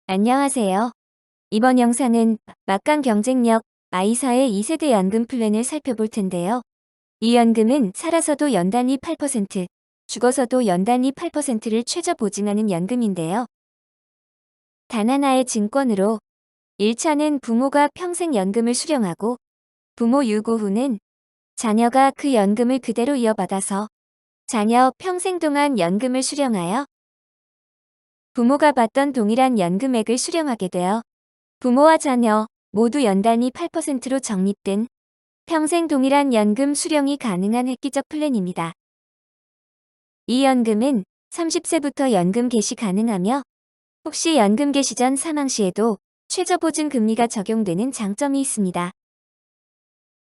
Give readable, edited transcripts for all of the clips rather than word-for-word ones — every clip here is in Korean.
안녕하세요. 이번 영상은 막강 경쟁력 아이사의 2세대 연금 플랜을 살펴볼 텐데요. 이 연금은 살아서도 연단위 8%, 죽어서도 연단위 8%를 최저 보증하는 연금인데요. 단 하나의 증권으로 1차는 부모가 평생 연금을 수령하고 부모 유고 후는 자녀가 그 연금을 그대로 이어받아서 자녀 평생 동안 연금을 수령하여 부모가 받던 동일한 연금액을 수령하게 되어 부모와 자녀 모두 연단위 8%로 적립된 평생 동일한 연금 수령이 가능한 획기적 플랜입니다. 이 연금은 30세부터 연금 개시 가능하며 혹시 연금 개시 전 사망 시에도 최저보증 금리가 적용되는 장점이 있습니다.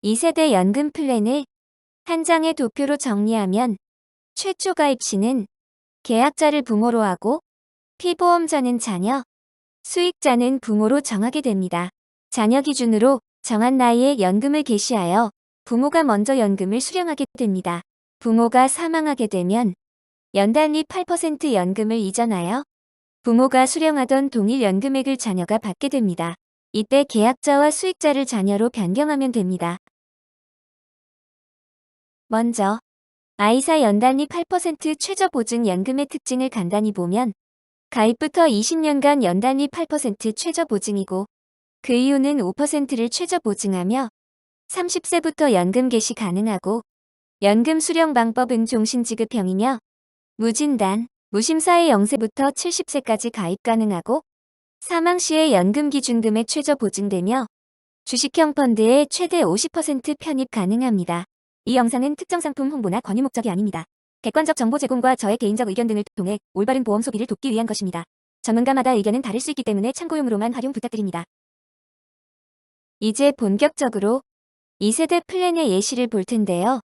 2세대 연금 플랜을 한 장의 도표로 정리하면 최초 가입 시는 계약자를 부모로 하고 피보험자는 자녀, 수익자는 부모로 정하게 됩니다. 자녀 기준으로 정한 나이에 연금을 개시하여 부모가 먼저 연금을 수령하게 됩니다. 부모가 사망하게 되면 연단위 8% 연금을 이전하여 부모가 수령하던 동일 연금액을 자녀가 받게 됩니다. 이때 계약자와 수익자를 자녀로 변경하면 됩니다. 먼저 아이사 연단위 8% 최저 보증 연금의 특징을 간단히 보면 가입부터 20년간 연단위 8% 최저 보증이고 그 이후는 5%를 최저 보증하며 30세부터 연금 개시 가능하고 연금 수령 방법은 종신지급형이며 무진단, 무심사의 0세부터 70세까지 가입 가능하고 사망 시에 연금 기준금액 최저 보증되며 주식형 펀드에 최대 50% 편입 가능합니다. 이 영상은 특정 상품 홍보나 권유 목적이 아닙니다. 객관적 정보 제공과 저의 개인적 의견 등을 통해 올바른 보험 소비를 돕기 위한 것입니다. 전문가마다 의견은 다를 수 있기 때문에 참고용으로만 활용 부탁드립니다. 이제 본격적으로 2세대 플랜의 예시를 볼 텐데요.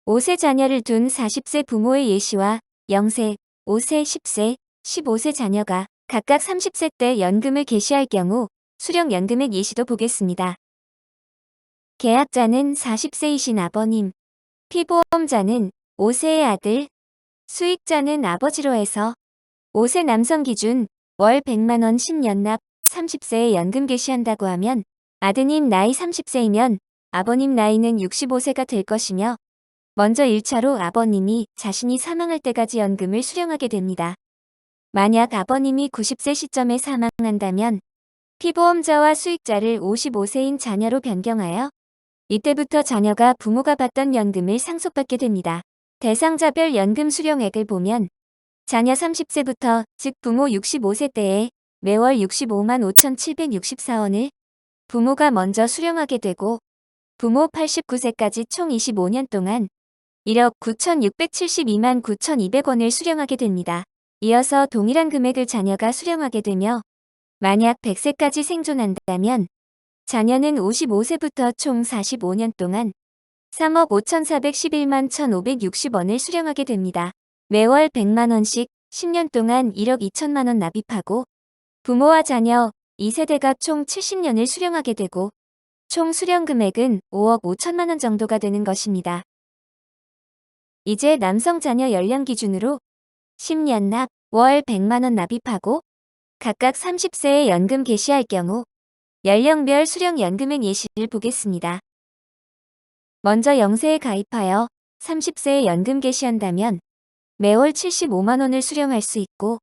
5세 자녀를 둔 40세 부모의 예시와 0세, 5세, 10세, 15세 자녀가 각각 30세 때 연금을 개시할 경우 수령 연금액 예시도 보겠습니다. 계약자는 40세이신 아버님, 피보험자는 5세의 아들, 수익자는 아버지로 해서 5세 남성 기준 월 100만원 10년납 30세에 연금 개시한다고 하면 아드님 나이 30세이면 아버님 나이는 65세가 될 것이며 먼저 1차로 아버님이 자신이 사망할 때까지 연금을 수령하게 됩니다. 만약 아버님이 90세 시점에 사망한다면 피보험자와 수익자를 55세인 자녀로 변경하여 이때부터 자녀가 부모가 받던 연금을 상속받게 됩니다. 대상자별 연금 수령액을 보면 자녀 30세부터 즉 부모 65세 때에 매월 65만 5,764원을 부모가 먼저 수령하게 되고 부모 89세까지 총 25년 동안 1억 9,672만 9,200원을 수령하게 됩니다. 이어서 동일한 금액을 자녀가 수령하게 되며 만약 100세까지 생존한다면 자녀는 55세부터 총 45년 동안 3억 5,411만 1,560원을 수령하게 됩니다. 매월 100만원씩 10년 동안 1억 2천만원 납입하고 부모와 자녀 2세대가 총 70년을 수령하게 되고 총 수령 금액은 5억 5천만원 정도가 되는 것입니다. 이제 남성 자녀 연령 기준으로 10년 납, 월 100만원 납입하고 각각 30세에 연금 개시할 경우 연령별 수령 연금액 예시를 보겠습니다. 먼저 0세에 가입하여 30세에 연금 개시한다면 매월 75만원을 수령할 수 있고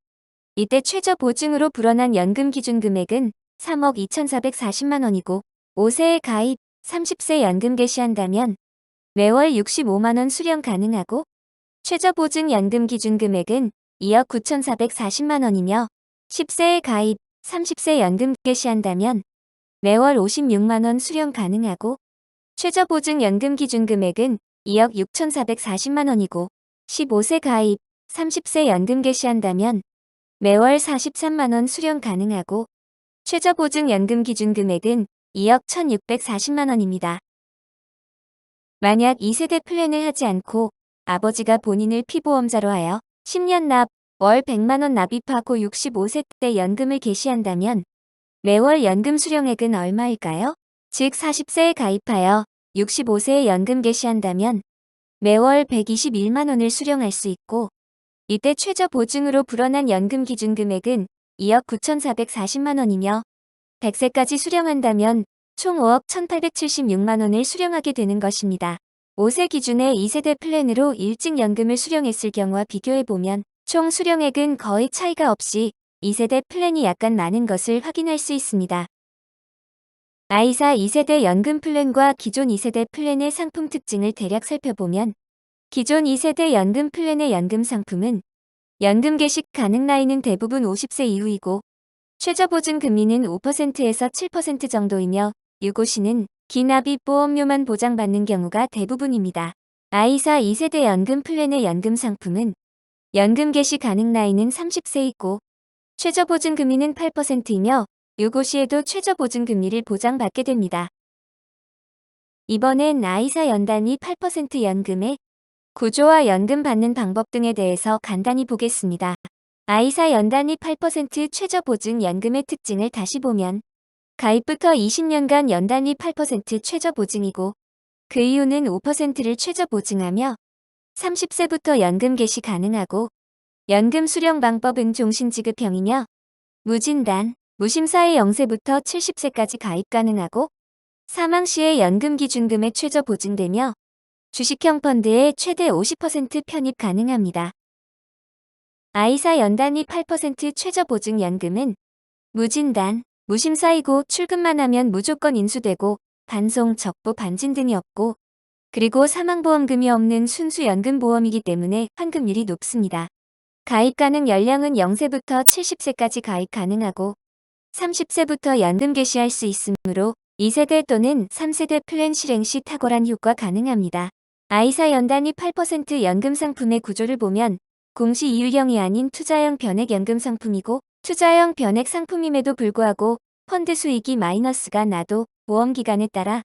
이때 최저 보증으로 불어난 연금 기준 금액은 3억 2,440만원이고 5세에 가입 30세 연금 개시한다면 매월 65만원 수령 가능하고 최저 보증 연금 기준 금액은 2억 9,440만원이며 10세에 가입 30세 연금 개시한다면 매월 56만원 수령 가능하고 최저 보증 연금 기준 금액은 2억 6,440만원이고 15세 가입 30세 연금 개시한다면 매월 43만원 수령 가능하고 최저 보증 연금 기준 금액은 2억 1,640만원입니다. 만약 2세대 플랜을 하지 않고 아버지가 본인을 피보험자로 하여 10년 납, 월 100만원 납입하고 65세 때 연금을 개시한다면 매월 연금 수령액은 얼마일까요? 즉 40세에 가입하여 65세에 연금 개시한다면 매월 121만원을 수령할 수 있고 이때 최저 보증으로 불어난 연금 기준 금액은 2억 9,440만 원이며 100세까지 수령한다면 총 5억 1,876만 원을 수령하게 되는 것입니다. 5세 기준의 2세대 플랜으로 일찍연금을 수령했을 경우와 비교해보면 총 수령액은 거의 차이가 없이 2세대 플랜이 약간 많은 것을 확인할 수 있습니다. 아이사 2세대 연금 플랜과 기존 2세대 플랜의 상품 특징을 대략 살펴보면 기존 2세대 연금 플랜의 연금 상품은 연금 개시 가능 나이는 대부분 50세 이후이고 최저 보증 금리는 5%에서 7% 정도이며 유고시는 기납입 보험료만 보장받는 경우가 대부분입니다. 아이사 2세대 연금 플랜의 연금 상품은 연금 개시 가능 나이는 30세이고 최저 보증 금리는 8%이며 유고시에도 최저 보증 금리를 보장받게 됩니다. 이번엔 아이사 연단위 8% 연금의 구조와 연금 받는 방법 등에 대해서 간단히 보겠습니다. 아이사 연단위 8% 최저 보증 연금의 특징을 다시 보면 가입부터 20년간 연단위 8% 최저 보증이고 그 이후는 5%를 최저 보증하며 30세부터 연금 개시 가능하고 연금 수령 방법은 종신지급형이며 무진단, 무심사의 0세부터 70세까지 가입 가능하고 사망 시에 연금 기준금액 최저 보증되며 주식형 펀드에 최대 50% 편입 가능합니다. 아이사 연단위 8% 최저 보증 연금은 무진단, 무심사이고 출금만 하면 무조건 인수되고 반송, 적부, 반진 등이 없고 그리고 사망보험금이 없는 순수 연금보험이기 때문에 환급률이 높습니다. 가입 가능 연령은 0세부터 70세까지 가입 가능하고 30세부터 연금 개시할 수 있으므로 2세대 또는 3세대 플랜 실행 시 탁월한 효과 가능합니다. 아이사 연단위 8% 연금 상품의 구조를 보면 공시 이율형이 아닌 투자형 변액 연금 상품이고 투자형 변액 상품임에도 불구하고 펀드 수익이 마이너스가 나도 보험기간에 따라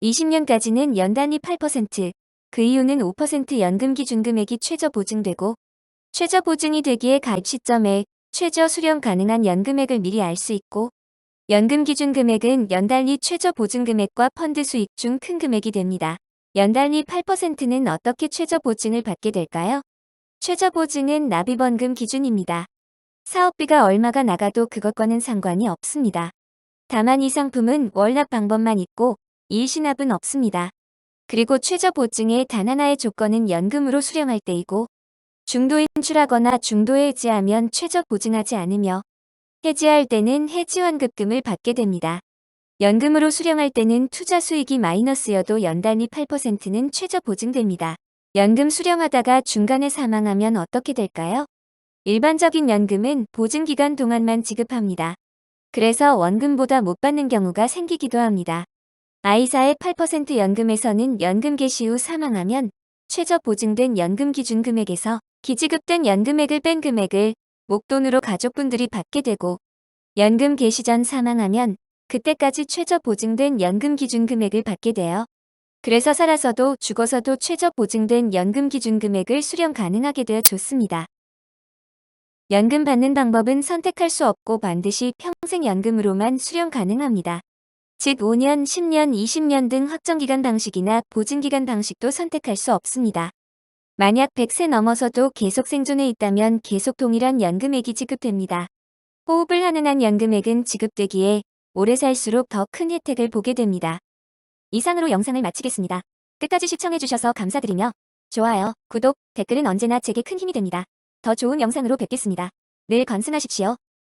20년까지는 연단위 8%, 그 이후는 5% 연금 기준금액이 최저 보증되고 최저 보증이 되기에 가입 시점에 최저 수령 가능한 연금액을 미리 알 수 있고 연금 기준금액은 연단위 최저 보증금액과 펀드 수익 중 큰 금액이 됩니다. 연단위 8%는 어떻게 최저 보증을 받게 될까요? 최저 보증은 납입원금 기준입니다. 사업비가 얼마가 나가도 그것과는 상관이 없습니다. 다만 이 상품은 월납 방법만 있고 일시납은 없습니다. 그리고 최저 보증의 단 하나의 조건은 연금으로 수령할 때이고 중도 인출하거나 중도에 해지하면 최저 보증하지 않으며 해지할 때는 해지 환급금을 받게 됩니다. 연금으로 수령할 때는 투자 수익이 마이너스여도 연단위 8%는 최저 보증됩니다. 연금 수령하다가 중간에 사망하면 어떻게 될까요? 일반적인 연금은 보증기간 동안만 지급합니다. 그래서 원금보다 못 받는 경우가 생기기도 합니다. 아이사의 8% 연금에서는 연금 개시 후 사망하면 최저 보증된 연금 기준 금액에서 기지급된 연금액을 뺀 금액을 목돈으로 가족분들이 받게 되고 연금 개시 전 사망하면 그때까지 최저 보증된 연금 기준 금액을 받게 돼요. 그래서 살아서도 죽어서도 최저 보증된 연금 기준 금액을 수령 가능하게 되어 좋습니다. 연금 받는 방법은 선택할 수 없고 반드시 평생 연금으로만 수령 가능합니다. 즉 5년, 10년, 20년 등 확정기간 방식이나 보증기간 방식도 선택할 수 없습니다. 만약 100세 넘어서도 계속 생존해 있다면 계속 동일한 연금액이 지급됩니다. 호흡을 하는 한 연금액은 지급되기에 오래 살수록 더 큰 혜택을 보게 됩니다. 이상으로 영상을 마치겠습니다. 끝까지 시청해주셔서 감사드리며 좋아요, 구독, 댓글은 언제나 제게 큰 힘이 됩니다. 더 좋은 영상으로 뵙겠습니다. 늘 건승하십시오.